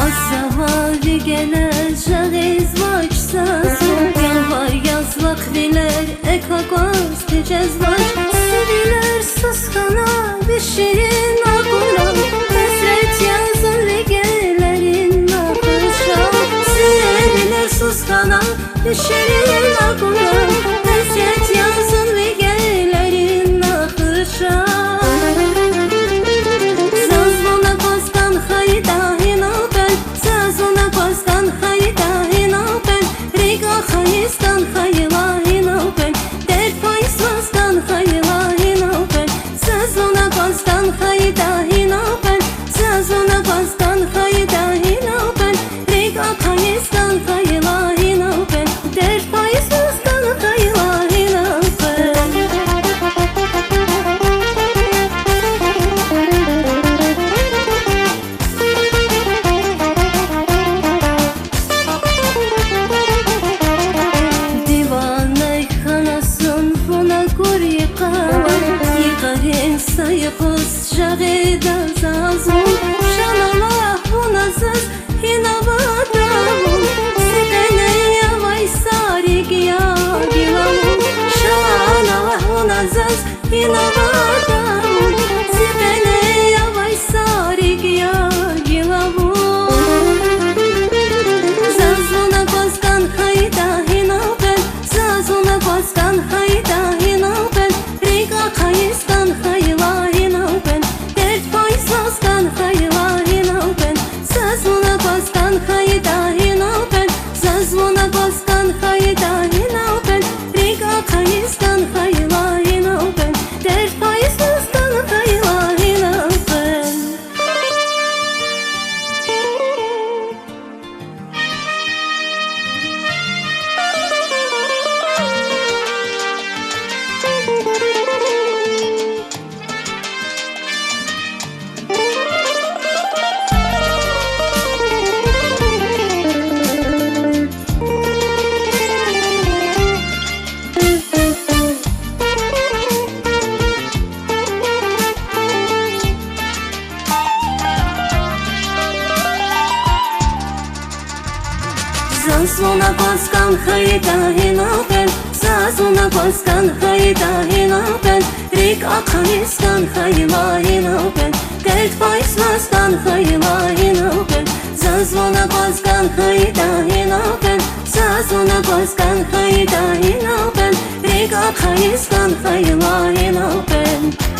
Asavari geləcək izvaçsaz Yalvar yazlaq dilər ekagaz tecəzvaç Sevilər suskana bir şirin ağura Həsrət yazın legələrin nakışa Sevilər suskana bir şirin ağura Həsrət yazın legələrin nakışa Sayıqız şağıda zazun Şanala hunazız hinavadavun Sekene yavay sarik ya gilavun Şanala hunazız hinavadavun Sekene yavay sarik ya gilavun Zazuna koskan hayda hinapen Zazuna koskan hayda hinapen Riga kayistan hayla Zazvona bostan hayda hinapen Riga kayistan hayla hinapen Dert payısızdan hayla hinapen Zazuna koskan hayda hinapen Zazuna koskan hayda hinapen Rik akayistan hayla hinapen Dert payslastan hayla hinapen Zazuna koskan hayda hinapen Zazuna koskan hayda hinapen Rik akayistan hayla hinapen